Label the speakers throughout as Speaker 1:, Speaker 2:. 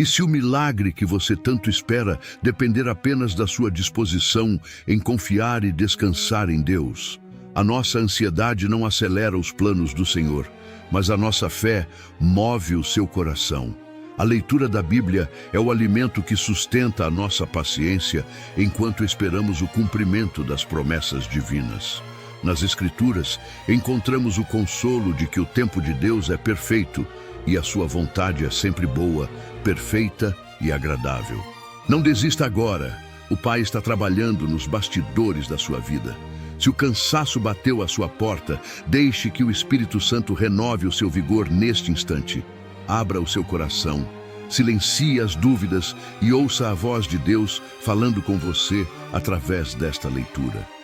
Speaker 1: E se o milagre que você tanto espera depender apenas da sua disposição em confiar e descansar em Deus? A nossa ansiedade não acelera os planos do Senhor, mas a nossa fé move o seu coração. A leitura da Bíblia é o alimento que sustenta a nossa paciência enquanto esperamos o cumprimento das promessas divinas. Nas Escrituras, encontramos o consolo de que o tempo de Deus é perfeito e a sua vontade é sempre boa, perfeita e agradável. Não desista agora. O Pai está trabalhando nos bastidores da sua vida. Se o cansaço bateu à sua porta, deixe que o Espírito Santo renove o seu vigor neste instante. Abra o seu coração, silencie as dúvidas e ouça a voz de Deus falando com você através desta leitura.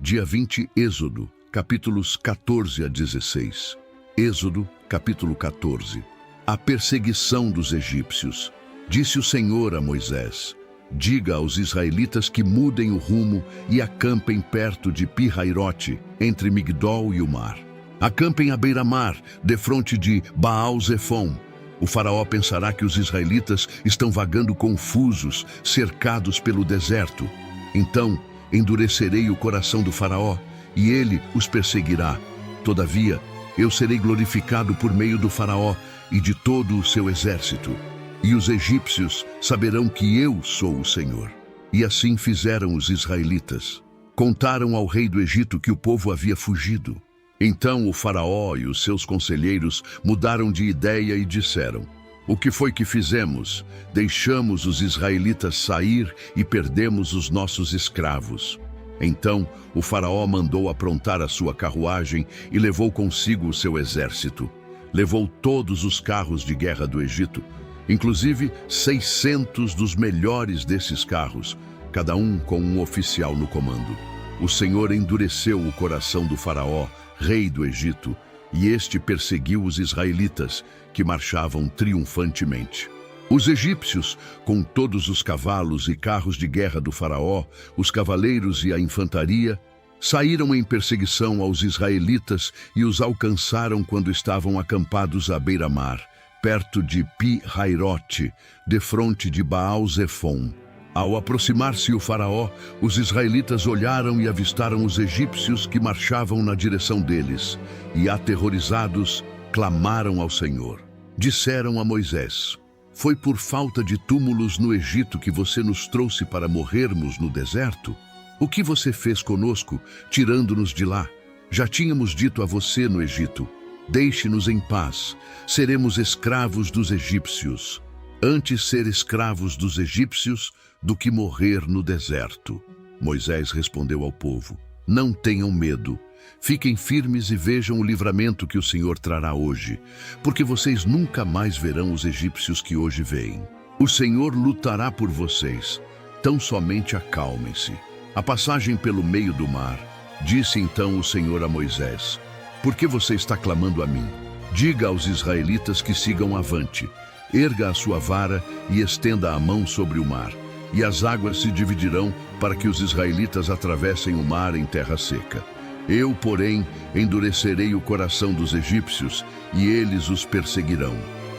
Speaker 1: Dia 20, Êxodo, capítulos 14 a 16. Êxodo, capítulo 14. A perseguição dos egípcios. Disse o Senhor a Moisés: diga aos israelitas que mudem o rumo e acampem perto de Pi-Hairote, entre Migdol e o mar. Acampem à beira-mar, defronte de Baal-Zefon. O faraó pensará que os israelitas estão vagando confusos, cercados pelo deserto. Então, endurecerei o coração do faraó, e ele os perseguirá. Todavia, eu serei glorificado por meio do faraó e de todo o seu exército. E os egípcios saberão que eu sou o Senhor. E assim fizeram os israelitas. Contaram ao rei do Egito que o povo havia fugido. Então o faraó e os seus conselheiros mudaram de ideia e disseram: o que foi que fizemos? Deixamos os israelitas sair e perdemos os nossos escravos. Então o faraó mandou aprontar a sua carruagem e levou consigo o seu exército. Levou todos os carros de guerra do Egito, inclusive 600 dos melhores desses carros, cada um com um oficial no comando. O Senhor endureceu o coração do faraó, rei do Egito, e este perseguiu os israelitas, que marchavam triunfantemente. Os egípcios, com todos os cavalos e carros de guerra do faraó, os cavaleiros e a infantaria, saíram em perseguição aos israelitas e os alcançaram quando estavam acampados à beira-mar, perto de Pi-Hairote, defronte de Baal-Zefon. Ao aproximar-se o faraó, os israelitas olharam e avistaram os egípcios que marchavam na direção deles, e aterrorizados, clamaram ao Senhor. Disseram a Moisés: foi por falta de túmulos no Egito que você nos trouxe para morrermos no deserto? O que você fez conosco, tirando-nos de lá? Já tínhamos dito a você no Egito: deixe-nos em paz, seremos escravos dos egípcios. Antes ser escravos dos egípcios do que morrer no deserto. Moisés respondeu ao povo: não tenham medo. Fiquem firmes e vejam o livramento que o Senhor trará hoje, porque vocês nunca mais verão os egípcios que hoje veem. O Senhor lutará por vocês, tão somente acalmem-se. A passagem pelo meio do mar. Disse então o Senhor a Moisés: por que você está clamando a mim? Diga aos israelitas que sigam avante. Erga a sua vara e estenda a mão sobre o mar, e as águas se dividirão para que os israelitas atravessem o mar em terra seca. Eu, porém, endurecerei o coração dos egípcios, e eles os perseguirão.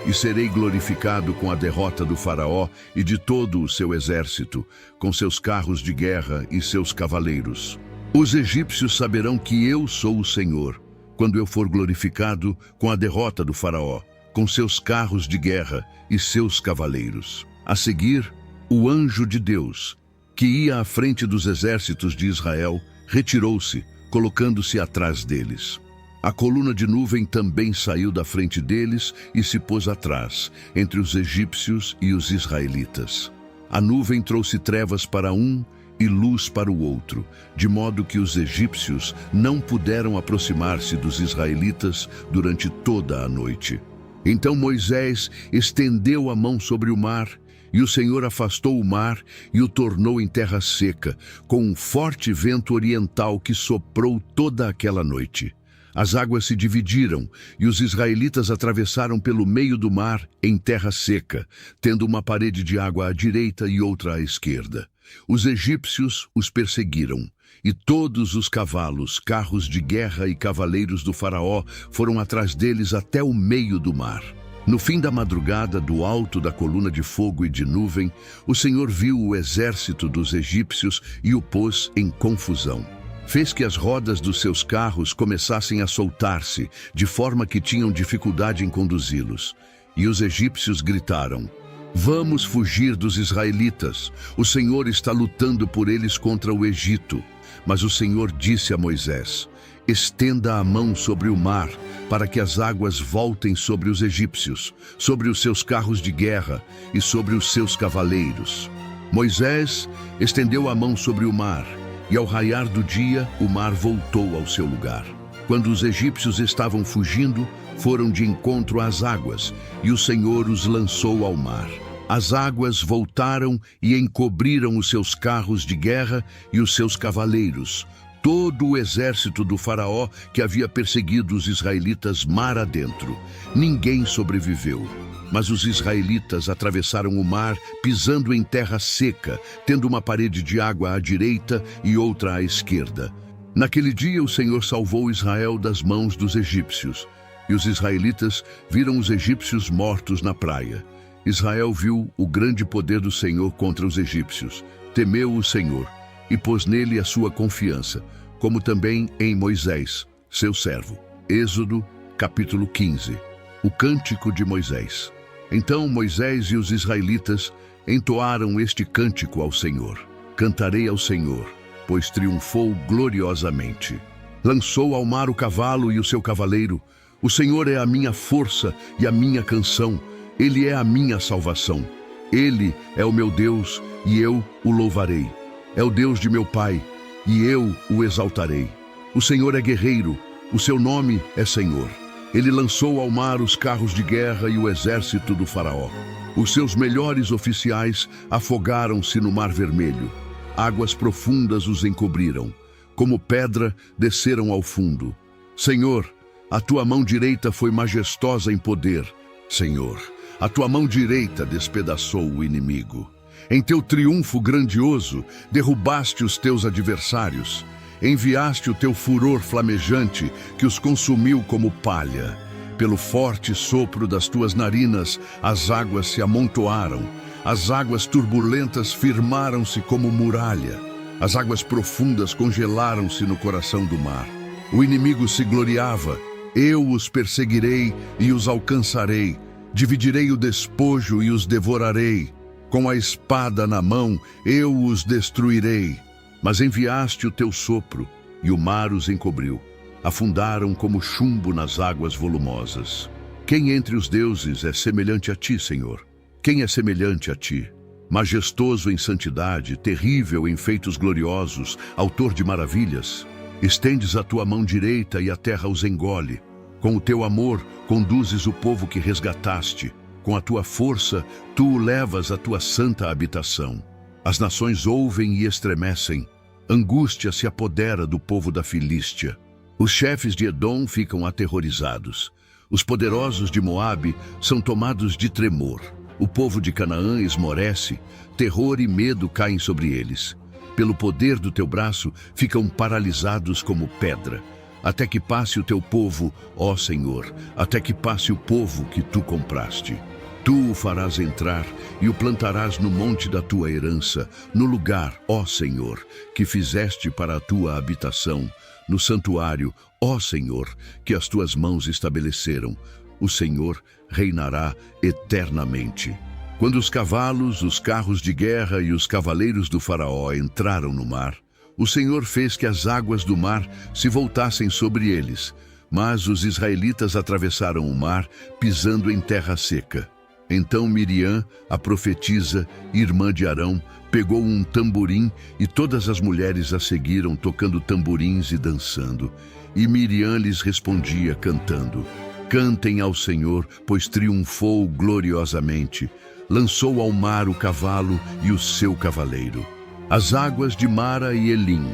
Speaker 1: E serei glorificado com a derrota do faraó e de todo o seu exército, com seus carros de guerra e seus cavaleiros. Os egípcios saberão que eu sou o Senhor, quando eu for glorificado com a derrota do faraó, com seus carros de guerra e seus cavaleiros. A seguir, o anjo de Deus, que ia à frente dos exércitos de Israel, retirou-se, colocando-se atrás deles. A coluna de nuvem também saiu da frente deles e se pôs atrás, entre os egípcios e os israelitas. A nuvem trouxe trevas para um e luz para o outro, de modo que os egípcios não puderam aproximar-se dos israelitas durante toda a noite. Então Moisés estendeu a mão sobre o mar, e o Senhor afastou o mar e o tornou em terra seca, com um forte vento oriental que soprou toda aquela noite. As águas se dividiram e os israelitas atravessaram pelo meio do mar em terra seca, tendo uma parede de água à direita e outra à esquerda. Os egípcios os perseguiram, e todos os cavalos, carros de guerra e cavaleiros do faraó foram atrás deles até o meio do mar. No fim da madrugada, do alto da coluna de fogo e de nuvem, o Senhor viu o exército dos egípcios e o pôs em confusão. Fez que as rodas dos seus carros começassem a soltar-se, de forma que tinham dificuldade em conduzi-los. E os egípcios gritaram: "Vamos fugir dos israelitas! O Senhor está lutando por eles contra o Egito." Mas o Senhor disse a Moisés: "Estenda a mão sobre o mar, para que as águas voltem sobre os egípcios, sobre os seus carros de guerra e sobre os seus cavaleiros." Moisés estendeu a mão sobre o mar, e ao raiar do dia, o mar voltou ao seu lugar. Quando os egípcios estavam fugindo, foram de encontro às águas, e o Senhor os lançou ao mar. As águas voltaram e encobriram os seus carros de guerra e os seus cavaleiros, todo o exército do faraó que havia perseguido os israelitas mar adentro. Ninguém sobreviveu. Mas os israelitas atravessaram o mar pisando em terra seca, tendo uma parede de água à direita e outra à esquerda. Naquele dia o Senhor salvou Israel das mãos dos egípcios, e os israelitas viram os egípcios mortos na praia. Israel viu o grande poder do Senhor contra os egípcios, temeu o Senhor e pôs nele a sua confiança, como também em Moisés, seu servo. Êxodo, capítulo 15. O cântico de Moisés. Então Moisés e os israelitas entoaram este cântico ao Senhor. Cantarei ao Senhor, pois triunfou gloriosamente. Lançou ao mar o cavalo e o seu cavaleiro. O Senhor é a minha força e a minha canção. Ele é a minha salvação. Ele é o meu Deus e eu o louvarei. É o Deus de meu pai e eu o exaltarei. O Senhor é guerreiro, o seu nome é Senhor. Ele lançou ao mar os carros de guerra e o exército do faraó. Os seus melhores oficiais afogaram-se no mar vermelho. Águas profundas os encobriram. Como pedra, desceram ao fundo. Senhor, a tua mão direita foi majestosa em poder. Senhor, a tua mão direita despedaçou o inimigo. Em teu triunfo grandioso, derrubaste os teus adversários. Enviaste o teu furor flamejante, que os consumiu como palha. Pelo forte sopro das tuas narinas, as águas se amontoaram. As águas turbulentas firmaram-se como muralha. As águas profundas congelaram-se no coração do mar. O inimigo se gloriava. Eu os perseguirei e os alcançarei. Dividirei o despojo e os devorarei. Com a espada na mão, eu os destruirei. Mas enviaste o teu sopro, e o mar os encobriu. Afundaram como chumbo nas águas volumosas. Quem entre os deuses é semelhante a ti, Senhor? Quem é semelhante a ti? Majestoso em santidade, terrível em feitos gloriosos, autor de maravilhas. Estendes a tua mão direita e a terra os engole. Com o teu amor, conduzes o povo que resgataste. Com a tua força, tu o levas à tua santa habitação. As nações ouvem e estremecem. Angústia se apodera do povo da Filístia. Os chefes de Edom ficam aterrorizados. Os poderosos de Moabe são tomados de tremor. O povo de Canaã esmorece. Terror e medo caem sobre eles. Pelo poder do teu braço, ficam paralisados como pedra. Até que passe o teu povo, ó Senhor, até que passe o povo que tu compraste. Tu o farás entrar e o plantarás no monte da tua herança, no lugar, ó Senhor, que fizeste para a tua habitação, no santuário, ó Senhor, que as tuas mãos estabeleceram. O Senhor reinará eternamente. Quando os cavalos, os carros de guerra e os cavaleiros do faraó entraram no mar, o Senhor fez que as águas do mar se voltassem sobre eles, mas os israelitas atravessaram o mar, pisando em terra seca. Então Miriam, a profetisa, irmã de Arão, pegou um tamborim e todas as mulheres a seguiram tocando tamborins e dançando. E Miriam lhes respondia cantando: Cantem ao Senhor, pois triunfou gloriosamente. Lançou ao mar o cavalo e o seu cavaleiro. As águas de Mara e Elim.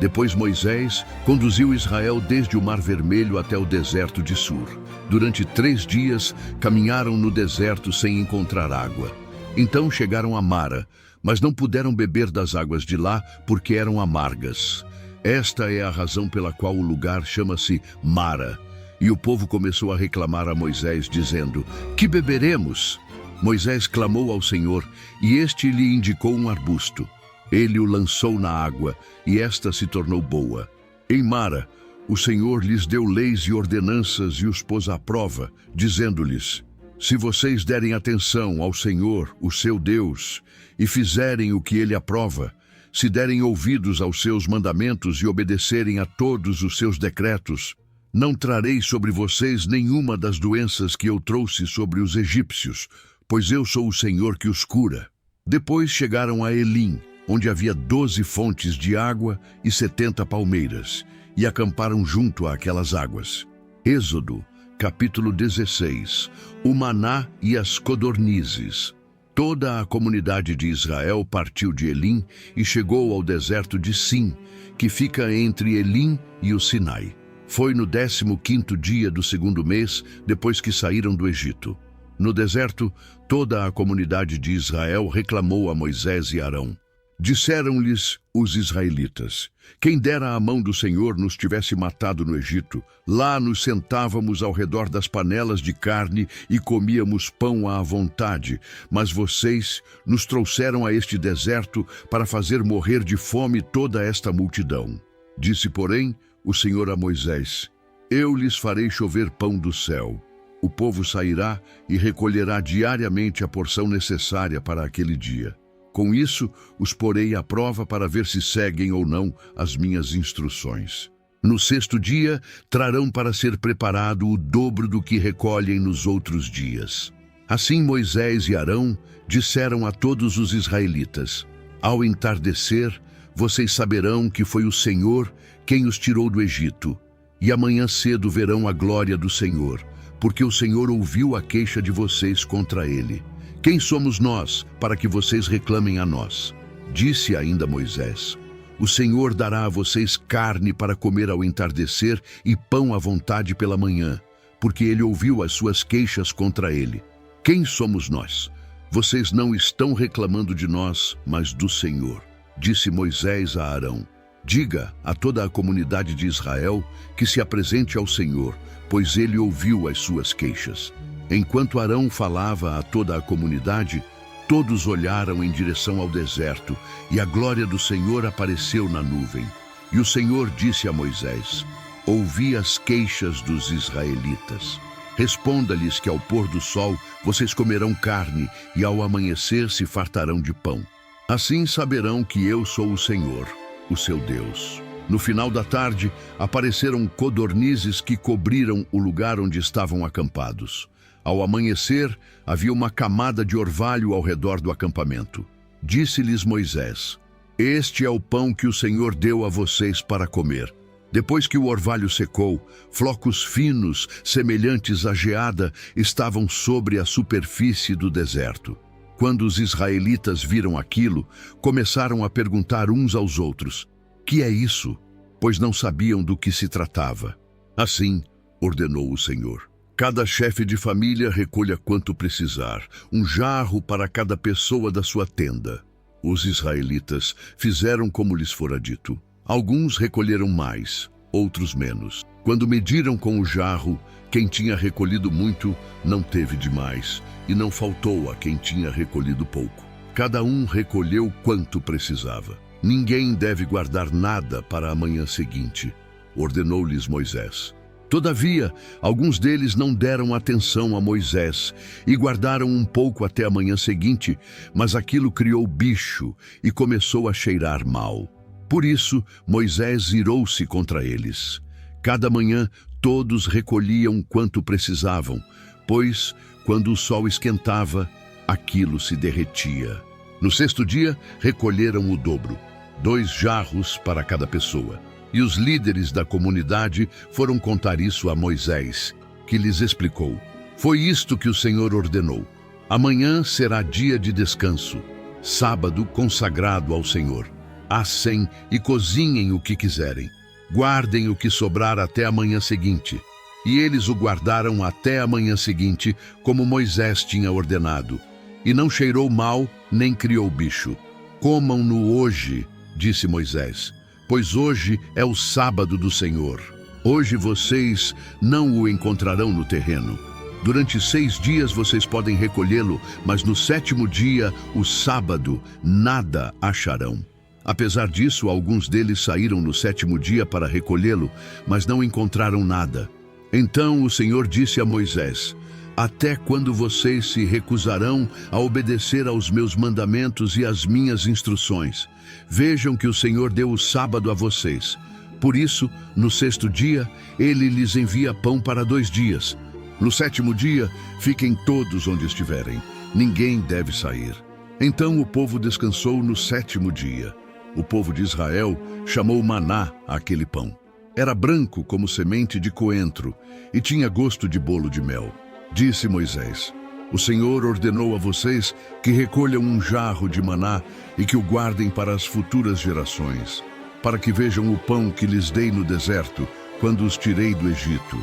Speaker 1: Depois Moisés conduziu Israel desde o Mar Vermelho até o deserto de Sur. Durante 3 dias caminharam no deserto sem encontrar água. Então chegaram a Mara, mas não puderam beber das águas de lá porque eram amargas. Esta é a razão pela qual o lugar chama-se Mara. E o povo começou a reclamar a Moisés, dizendo: "Que beberemos?" Moisés clamou ao Senhor, e este lhe indicou um arbusto. Ele o lançou na água, e esta se tornou boa. Em Mara, o Senhor lhes deu leis e ordenanças e os pôs à prova, dizendo-lhes: "Se vocês derem atenção ao Senhor, o seu Deus, e fizerem o que ele aprova, se derem ouvidos aos seus mandamentos e obedecerem a todos os seus decretos, não trarei sobre vocês nenhuma das doenças que eu trouxe sobre os egípcios, pois eu sou o Senhor que os cura." Depois chegaram a Elim, onde havia 12 fontes de água e 70 palmeiras, e acamparam junto àquelas águas. Êxodo, capítulo 16. O maná e as codornizes. Toda a comunidade de Israel partiu de Elim e chegou ao deserto de Sim, que fica entre Elim e o Sinai. Foi no 15º dia do 2º mês, depois que saíram do Egito. No deserto, toda a comunidade de Israel reclamou a Moisés e Arão. Disseram-lhes os israelitas: "Quem dera a mão do Senhor nos tivesse matado no Egito. Lá nos sentávamos ao redor das panelas de carne e comíamos pão à vontade. Mas vocês nos trouxeram a este deserto para fazer morrer de fome toda esta multidão." Disse, porém, o Senhor a Moisés: "Eu lhes farei chover pão do céu. O povo sairá e recolherá diariamente a porção necessária para aquele dia. Com isso, os porei à prova para ver se seguem ou não as minhas instruções. No 6º dia, trarão para ser preparado o dobro do que recolhem nos outros dias." Assim Moisés e Arão disseram a todos os israelitas: "Ao entardecer, vocês saberão que foi o Senhor quem os tirou do Egito, e amanhã cedo verão a glória do Senhor, porque o Senhor ouviu a queixa de vocês contra ele. Quem somos nós para que vocês reclamem a nós?" Disse ainda Moisés: "O Senhor dará a vocês carne para comer ao entardecer e pão à vontade pela manhã, porque ele ouviu as suas queixas contra ele. Quem somos nós? Vocês não estão reclamando de nós, mas do Senhor." Disse Moisés a Arão: "Diga a toda a comunidade de Israel que se apresente ao Senhor, pois ele ouviu as suas queixas." Enquanto Arão falava a toda a comunidade, todos olharam em direção ao deserto, e a glória do Senhor apareceu na nuvem. E o Senhor disse a Moisés: "Ouvi as queixas dos israelitas. Responda-lhes que ao pôr do sol vocês comerão carne, e ao amanhecer se fartarão de pão. Assim saberão que eu sou o Senhor, o seu Deus." No final da tarde, apareceram codornizes que cobriram o lugar onde estavam acampados. Ao amanhecer, havia uma camada de orvalho ao redor do acampamento. Disse-lhes Moisés: "Este é o pão que o Senhor deu a vocês para comer." Depois que o orvalho secou, flocos finos, semelhantes à geada, estavam sobre a superfície do deserto. Quando os israelitas viram aquilo, começaram a perguntar uns aos outros: "Que é isso?" Pois não sabiam do que se tratava. Assim, ordenou o Senhor: "Cada chefe de família recolha quanto precisar, um jarro para cada pessoa da sua tenda." Os israelitas fizeram como lhes fora dito. Alguns recolheram mais, outros menos. Quando mediram com o jarro, quem tinha recolhido muito não teve demais, e não faltou a quem tinha recolhido pouco. Cada um recolheu quanto precisava. "Ninguém deve guardar nada para a manhã seguinte", ordenou-lhes Moisés. Todavia, alguns deles não deram atenção a Moisés e guardaram um pouco até a manhã seguinte, mas aquilo criou bicho e começou a cheirar mal. Por isso, Moisés irou-se contra eles. Cada manhã, todos recolhiam quanto precisavam, pois, quando o sol esquentava, aquilo se derretia. No 6º dia, recolheram o dobro, 2 jarros para cada pessoa. E os líderes da comunidade foram contar isso a Moisés, que lhes explicou: "Foi isto que o Senhor ordenou. Amanhã será dia de descanso, sábado consagrado ao Senhor. assem e cozinhem o que quiserem. Guardem o que sobrar até a manhã seguinte. E eles o guardaram até a manhã seguinte, como Moisés tinha ordenado. E não cheirou mal, nem criou bicho. Comam-no hoje, disse Moisés, pois hoje é o sábado do Senhor. Hoje vocês não o encontrarão no terreno. Durante 6 dias vocês podem recolhê-lo, mas no 7º dia, o sábado, nada acharão. Apesar disso, alguns deles saíram no 7º dia para recolhê-lo, mas não encontraram nada. Então o Senhor disse a Moisés: até quando vocês se recusarão a obedecer aos meus mandamentos e às minhas instruções? Vejam que o Senhor deu o sábado a vocês. Por isso, no 6º dia, ele lhes envia pão para 2 dias. No 7º dia, fiquem todos onde estiverem. Ninguém deve sair. Então o povo descansou no 7º dia. O povo de Israel chamou maná àquele pão. Era branco como semente de coentro e tinha gosto de bolo de mel. Disse Moisés: o Senhor ordenou a vocês que recolham um jarro de maná e que o guardem para as futuras gerações, para que vejam o pão que lhes dei no deserto, quando os tirei do Egito.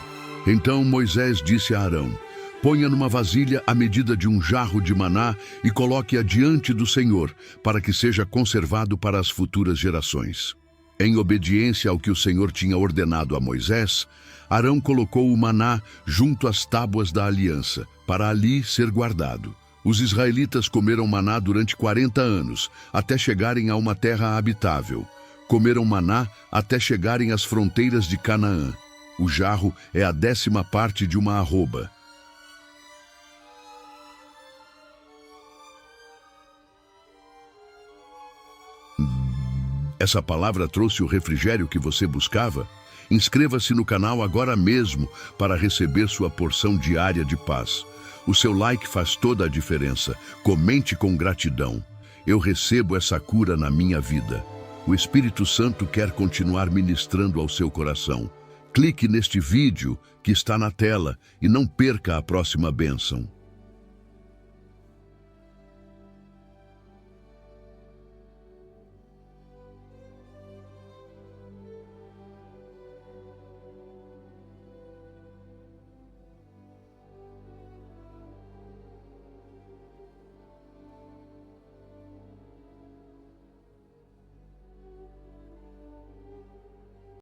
Speaker 1: Então Moisés disse a Arão: ponha numa vasilha a medida de um jarro de maná e coloque-a diante do Senhor, para que seja conservado para as futuras gerações. Em obediência ao que o Senhor tinha ordenado a Moisés, Arão colocou o maná junto às tábuas da aliança, para ali ser guardado. Os israelitas comeram maná durante 40 anos, até chegarem a uma terra habitável. Comeram maná até chegarem às fronteiras de Canaã. O jarro é a 10ª parte de uma arroba. Essa palavra trouxe o refrigério que você buscava? Inscreva-se no canal agora mesmo para receber sua porção diária de paz. O seu like faz toda a diferença. Comente com gratidão. Eu recebo essa cura na minha vida. O Espírito Santo quer continuar ministrando ao seu coração. Clique neste vídeo que está na tela e não perca a próxima bênção.